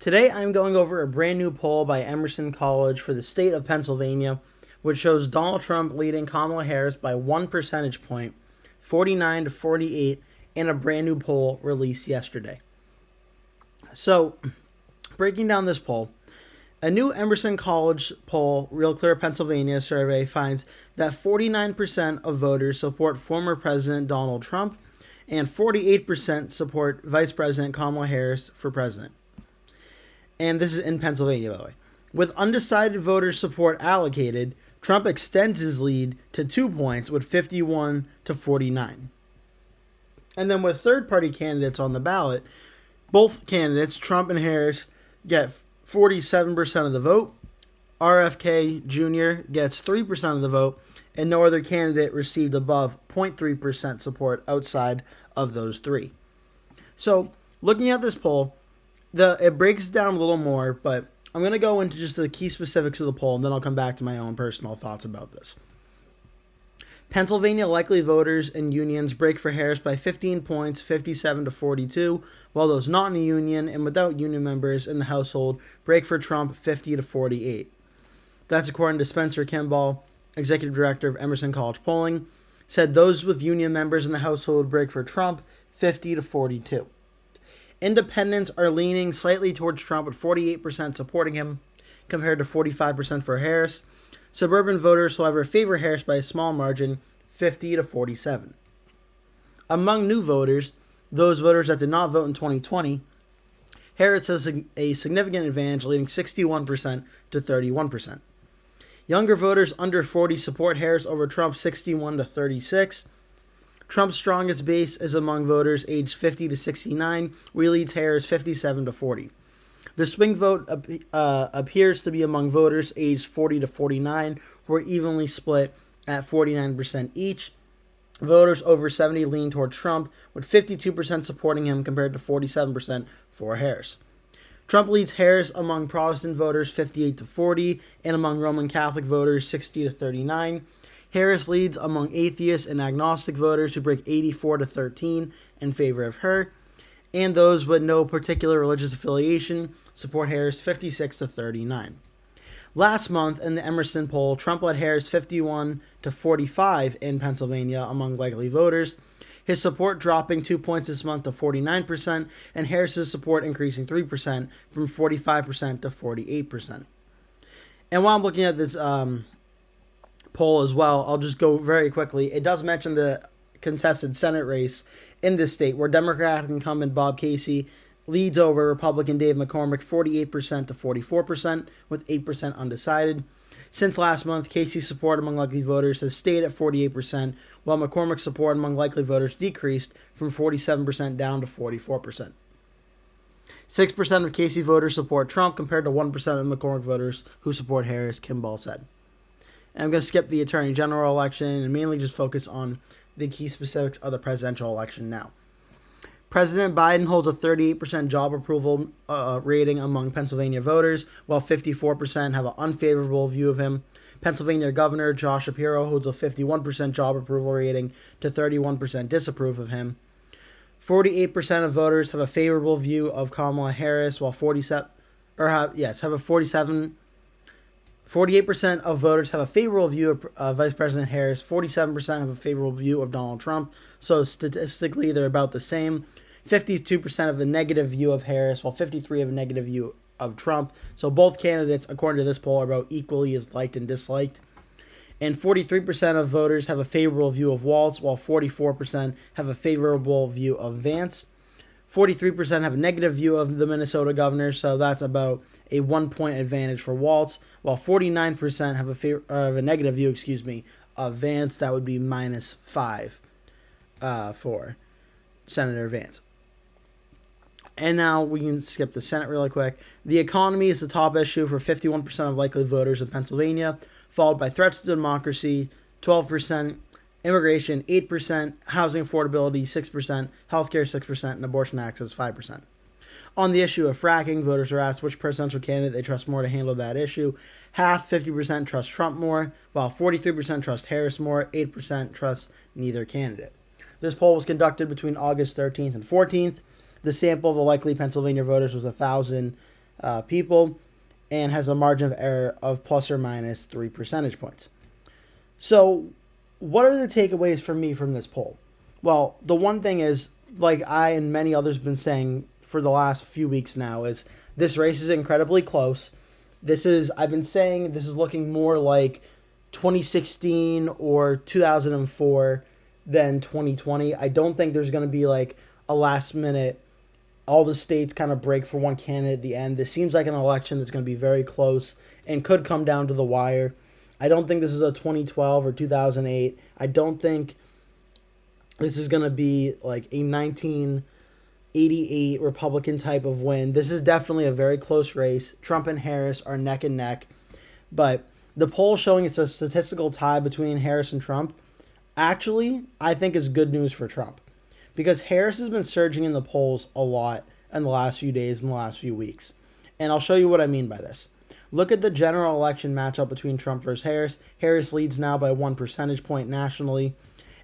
Today I'm going over a brand new poll by Emerson College for the state of Pennsylvania, which shows Donald Trump leading Kamala Harris by 1 percentage point, 49 to 48, in a brand new poll released yesterday. So, breaking down this poll, a new Emerson College poll, Real Clear Pennsylvania survey, finds that 49% of voters support former President Donald Trump and 48% support Vice President Kamala Harris for president. And this is in Pennsylvania, by the way. With undecided voter support allocated, Trump extends his lead to 2 points with 51 to 49. And then with third-party candidates on the ballot, both candidates, Trump and Harris, get 47% of the vote. RFK Jr. gets 3% of the vote, and no other candidate received above 0.3% support outside of those three. So, looking at this poll, it breaks down a little more, but I'm going to go into just the key specifics of the poll, and then I'll come back to my own personal thoughts about this. Pennsylvania likely voters and unions break for Harris by 15 points, 57 to 42, while those not in the union and without union members in the household break for Trump 50 to 48. That's according to Spencer Kimball, executive director of Emerson College Polling, said those with union members in the household break for Trump 50 to 42. Independents are leaning slightly towards Trump with 48% supporting him compared to 45% for Harris. Suburban voters, however, favor Harris by a small margin, 50 to 47. Among new voters, those voters that did not vote in 2020, Harris has a significant advantage, leading 61% to 31%. Younger voters under 40 support Harris over Trump, 61 to 36. Trump's strongest base is among voters aged 50 to 69, where he leads Harris 57 to 40. The swing vote appears to be among voters aged 40 to 49, who are evenly split at 49% each. Voters over 70 lean toward Trump, with 52% supporting him compared to 47% for Harris. Trump leads Harris among Protestant voters 58 to 40, and among Roman Catholic voters 60 to 39. Harris leads among atheists and agnostic voters, who break 84 to 13 in favor of her, and those with no particular religious affiliation support Harris 56 to 39. Last month in the Emerson poll, Trump led Harris 51 to 45 in Pennsylvania among likely voters, his support dropping 2 points this month to 49%, and Harris's support increasing 3% from 45% to 48%. And while I'm looking at this poll as well, I'll just go very quickly. It does mention the contested Senate race in this state, where Democratic incumbent Bob Casey leads over Republican Dave McCormick 48% to 44%, with 8% undecided. Since last month, Casey's support among likely voters has stayed at 48%, while McCormick's support among likely voters decreased from 47% down to 44%. 6% of Casey voters support Trump compared to 1% of McCormick voters who support Harris, Kimball said. And I'm going to skip the Attorney General election and mainly just focus on the key specifics of the presidential election now. President Biden holds a 38% job approval rating among Pennsylvania voters, while 54% have an unfavorable view of him. Pennsylvania Governor Josh Shapiro holds a 51% job approval rating to 31% disapprove of him. 48% of voters have a favorable view of Kamala Harris, while 48% of voters have a favorable view of Vice President Harris. 47% have a favorable view of Donald Trump. So statistically, they're about the same. 52% have a negative view of Harris, while 53% have a negative view of Trump. So both candidates, according to this poll, are about equally as liked and disliked. And 43% of voters have a favorable view of Walz, while 44% have a favorable view of Vance. 43% have a negative view of the Minnesota governor, so that's about a 1-point advantage for Walz, while 49% have a negative view, of Vance. That would be -5 for Senator Vance. And now we can skip the Senate really quick. The economy is the top issue for 51% of likely voters in Pennsylvania, followed by threats to democracy, 12%, immigration, 8%, housing affordability, 6%, healthcare, 6%, and abortion access, 5%. On the issue of fracking, voters are asked which presidential candidate they trust more to handle that issue. Half, 50%, trust Trump more, while 43% trust Harris more, 8% trust neither candidate. This poll was conducted between August 13th and 14th. The sample of the likely Pennsylvania voters was 1,000 people and has a margin of error of plus or minus 3 percentage points. So, what are the takeaways for me from this poll? Well, the one thing is, like I and many others have been saying for the last few weeks now, is this race is incredibly close. I've been saying this is looking more like 2016 or 2004 than 2020. I don't think there's going to be like a last minute, all the states kind of break for one candidate at the end. This seems like an election that's going to be very close and could come down to the wire. I don't think this is a 2012 or 2008. I don't think this is going to be like a 1988 Republican type of win. This is definitely a very close race. Trump and Harris are neck and neck. But the poll showing it's a statistical tie between Harris and Trump, actually, I think is good news for Trump. Because Harris has been surging in the polls a lot in the last few days and the last few weeks. And I'll show you what I mean by this. Look at the general election matchup between Trump versus Harris. Harris leads now by 1 percentage point nationally.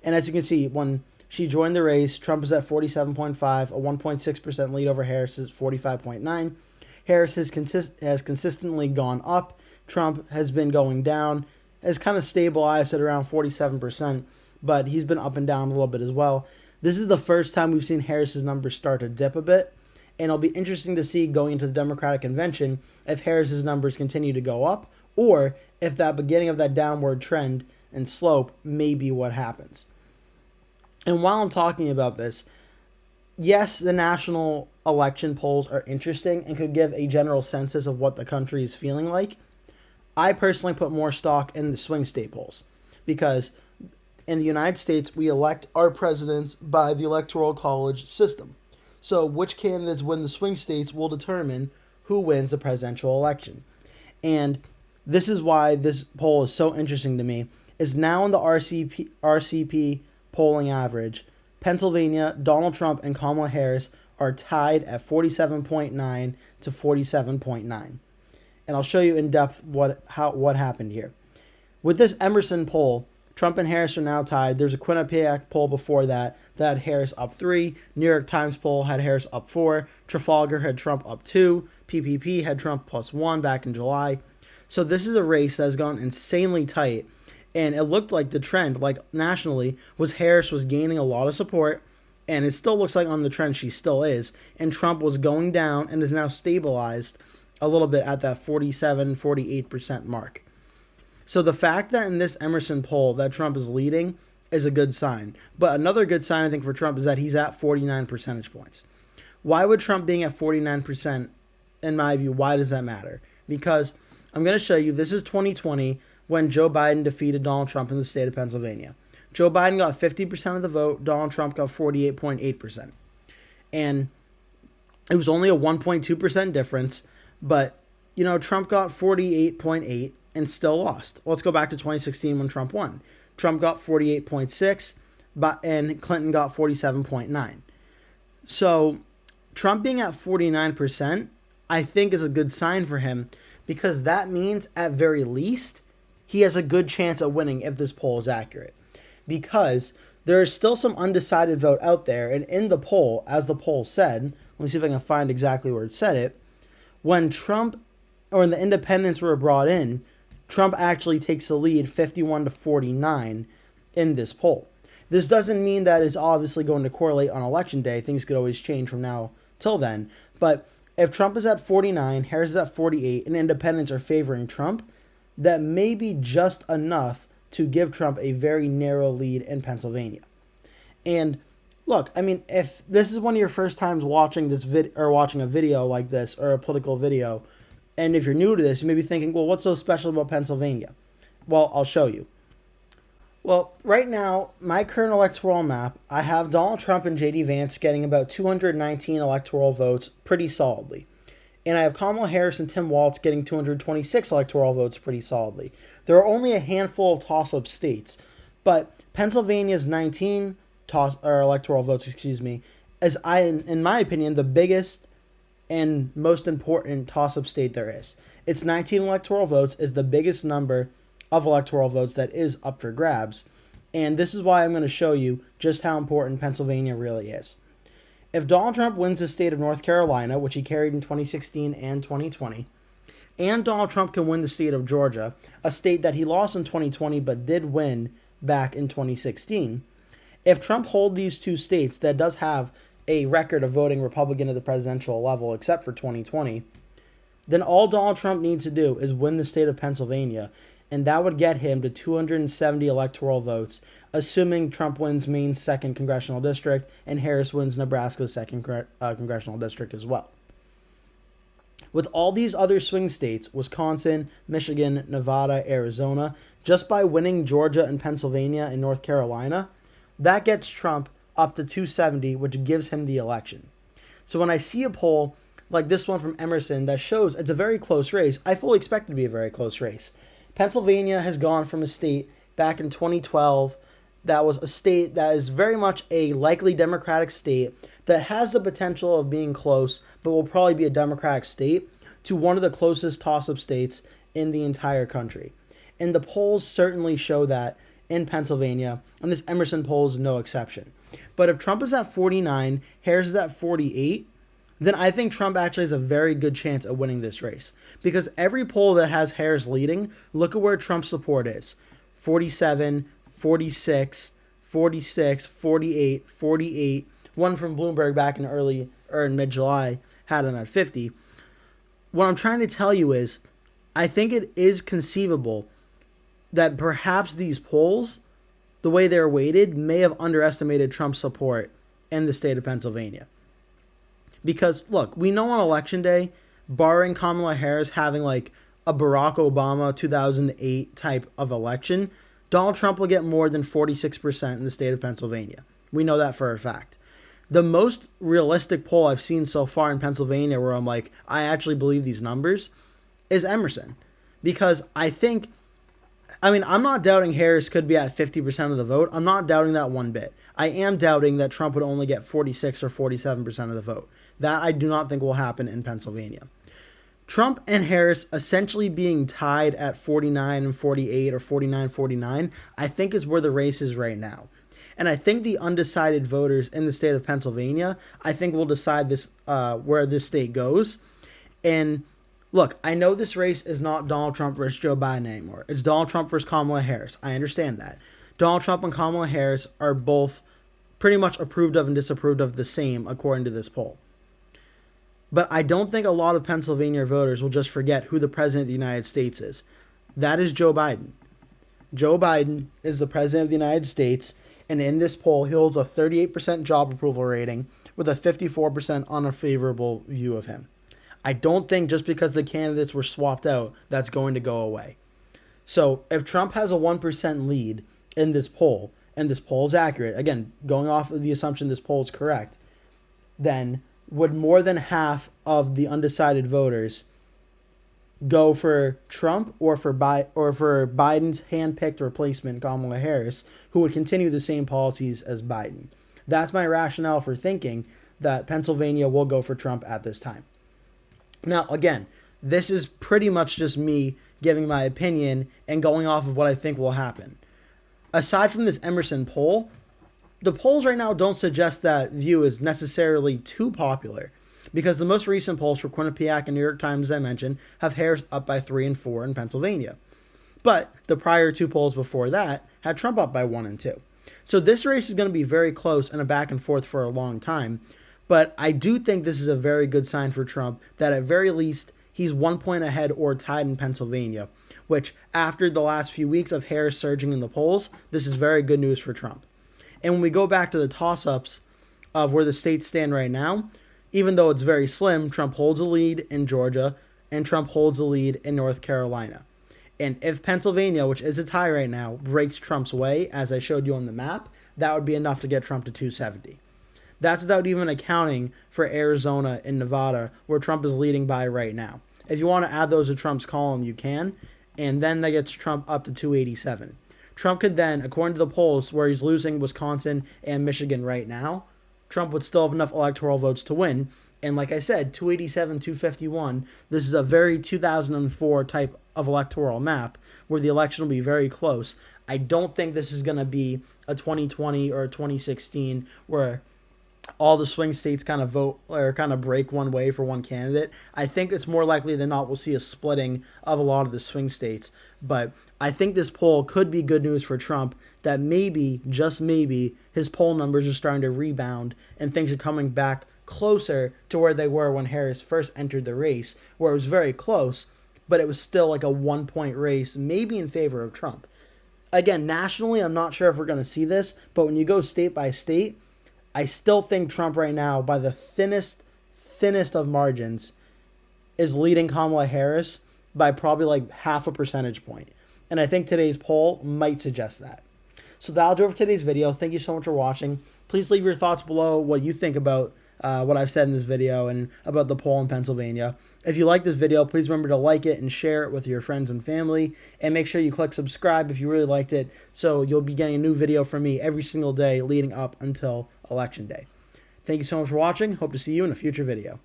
And as you can see, when she joined the race, Trump is at 47.5, a 1.6% lead over Harris is 45.9. Harris has consistently gone up. Trump has been going down, has kind of stabilized at around 47%, but he's been up and down a little bit as well. This is the first time we've seen Harris's numbers start to dip a bit. And it'll be interesting to see going into the Democratic convention if Harris's numbers continue to go up or if that beginning of that downward trend and slope may be what happens. And while I'm talking about this, yes, the national election polls are interesting and could give a general census of what the country is feeling like. I personally put more stock in the swing state polls because in the United States, we elect our presidents by the Electoral College system. So which candidates win the swing states will determine who wins the presidential election. And this is why this poll is so interesting to me, is now in the RCP polling average, Pennsylvania, Donald Trump and Kamala Harris are tied at 47.9 to 47.9. And I'll show you in depth what happened here. With this Emerson poll, Trump and Harris are now tied. There's a Quinnipiac poll before that had Harris up 3. New York Times poll had Harris up 4. Trafalgar had Trump up 2. PPP had Trump +1 back in July. So this is a race that has gone insanely tight. And it looked like the trend, like nationally, was Harris was gaining a lot of support. And it still looks like on the trend she still is. And Trump was going down and is now stabilized a little bit at that 47-48% mark. So the fact that in this Emerson poll that Trump is leading is a good sign. But another good sign, I think, for Trump is that he's at 49 percentage points. Why would Trump being at 49%, in my view, why does that matter? Because I'm going to show you, this is 2020 when Joe Biden defeated Donald Trump in the state of Pennsylvania. Joe Biden got 50% of the vote. Donald Trump got 48.8%. And it was only a 1.2% difference. But, Trump got 48.8 and still lost. Let's go back to 2016 when Trump won. Trump got 48.6, and Clinton got 47.9. So Trump being at 49%, I think is a good sign for him because that means at very least he has a good chance of winning if this poll is accurate. Because there is still some undecided vote out there, and in the poll, as the poll said, let me see if I can find exactly where it said it, when Trump or when the independents were brought in, Trump actually takes the lead 51-49 in this poll. This doesn't mean that it's obviously going to correlate on election day. Things could always change from now till then. But if Trump is at 49, Harris is at 48, and independents are favoring Trump, that may be just enough to give Trump a very narrow lead in Pennsylvania. And look, if this is one of your first times watching this watching a video like this or a political video, and if you're new to this, you may be thinking, well, what's so special about Pennsylvania? Well, I'll show you. Well, right now, my current electoral map, I have Donald Trump and J.D. Vance getting about 219 electoral votes pretty solidly. And I have Kamala Harris and Tim Walz getting 226 electoral votes pretty solidly. There are only a handful of toss-up states, but Pennsylvania's 19 electoral votes, is, in my opinion, the biggest and most important toss-up state there is. Its 19 electoral votes is the biggest number of electoral votes that is up for grabs. And this is why I'm going to show you just how important Pennsylvania really is. If Donald Trump wins the state of North Carolina, which he carried in 2016 and 2020, and Donald Trump can win the state of Georgia, a state that he lost in 2020 but did win back in 2016, if Trump holds these two states that does have a record of voting Republican at the presidential level, except for 2020, then all Donald Trump needs to do is win the state of Pennsylvania, and that would get him to 270 electoral votes, assuming Trump wins Maine's 2nd congressional district and Harris wins Nebraska's 2nd congressional district as well. With all these other swing states, Wisconsin, Michigan, Nevada, Arizona, just by winning Georgia and Pennsylvania and North Carolina, that gets Trump up to 270, which gives him the election. So when I see a poll like this one from Emerson that shows it's a very close race, I fully expect it to be a very close race. Pennsylvania has gone from a state back in 2012 that was a state that is very much a likely Democratic state that has the potential of being close, but will probably be a Democratic state, to one of the closest toss-up states in the entire country. And the polls certainly show that in Pennsylvania, and this Emerson poll is no exception. But if Trump is at 49, Harris is at 48, then I think Trump actually has a very good chance of winning this race. Because every poll that has Harris leading, look at where Trump's support is. 47, 46, 46, 48, 48. One from Bloomberg back in mid-July had him at 50. What I'm trying to tell you is, I think it is conceivable that perhaps these polls, the way they're weighted, may have underestimated Trump's support in the state of Pennsylvania. Because, look, we know on Election Day, barring Kamala Harris having like a Barack Obama 2008 type of election, Donald Trump will get more than 46% in the state of Pennsylvania. We know that for a fact. The most realistic poll I've seen so far in Pennsylvania where I'm like, I actually believe these numbers, is Emerson. Because I'm not doubting Harris could be at 50% of the vote. I'm not doubting that one bit. I am doubting that Trump would only get 46 or 47% of the vote. That I do not think will happen in Pennsylvania. Trump and Harris essentially being tied at 49 and 48 or 49-49, I think is where the race is right now. And I think the undecided voters in the state of Pennsylvania, I think will decide this where this state goes. And look, I know this race is not Donald Trump versus Joe Biden anymore. It's Donald Trump versus Kamala Harris. I understand that. Donald Trump and Kamala Harris are both pretty much approved of and disapproved of the same, according to this poll. But I don't think a lot of Pennsylvania voters will just forget who the president of the United States is. That is Joe Biden. Joe Biden is the president of the United States, and in this poll, he holds a 38% job approval rating with a 54% unfavorable view of him. I don't think just because the candidates were swapped out, that's going to go away. So if Trump has a 1% lead in this poll, and this poll is accurate, again, going off of the assumption this poll is correct, then would more than half of the undecided voters go for Trump or for Biden's hand-picked replacement, Kamala Harris, who would continue the same policies as Biden? That's my rationale for thinking that Pennsylvania will go for Trump at this time. Now, again, this is pretty much just me giving my opinion and going off of what I think will happen. Aside from this Emerson poll, the polls right now don't suggest that view is necessarily too popular, because the most recent polls for Quinnipiac and New York Times, as I mentioned, have Harris up by 3 and 4 in Pennsylvania. But the prior two polls before that had Trump up by 1 and 2. So this race is going to be very close and a back and forth for a long time. But I do think this is a very good sign for Trump that at very least he's 1 point ahead or tied in Pennsylvania, which after the last few weeks of Harris surging in the polls, this is very good news for Trump. And when we go back to the toss-ups of where the states stand right now, even though it's very slim, Trump holds a lead in Georgia and Trump holds a lead in North Carolina. And if Pennsylvania, which is a tie right now, breaks Trump's way, as I showed you on the map, that would be enough to get Trump to 270. That's without even accounting for Arizona and Nevada, where Trump is leading by right now. If you want to add those to Trump's column, you can, and then that gets Trump up to 287. Trump could then, according to the polls, where he's losing Wisconsin and Michigan right now, Trump would still have enough electoral votes to win. And like I said, 287, 251, this is a very 2004 type of electoral map where the election will be very close. I don't think this is going to be a 2020 or a 2016 where all the swing states kind of vote or kind of break one way for one candidate, I think it's more likely than not we'll see a splitting of a lot of the swing states. But I think this poll could be good news for Trump, that maybe, just maybe, his poll numbers are starting to rebound and things are coming back closer to where they were when Harris first entered the race, where it was very close, but it was still like a 1 point race, maybe in favor of Trump. Again, nationally, I'm not sure if we're going to see this, but when you go state by state, I still think Trump right now, by the thinnest of margins, is leading Kamala Harris by probably like half a percentage point. And I think today's poll might suggest that. So that'll do it for today's video. Thank you so much for watching. Please leave your thoughts below, what you think about what I've said in this video and about the poll in Pennsylvania. If you like this video, please remember to like it and share it with your friends and family. And make sure you click subscribe if you really liked it, so you'll be getting a new video from me every single day leading up until Election Day. Thank you so much for watching. Hope to see you in a future video.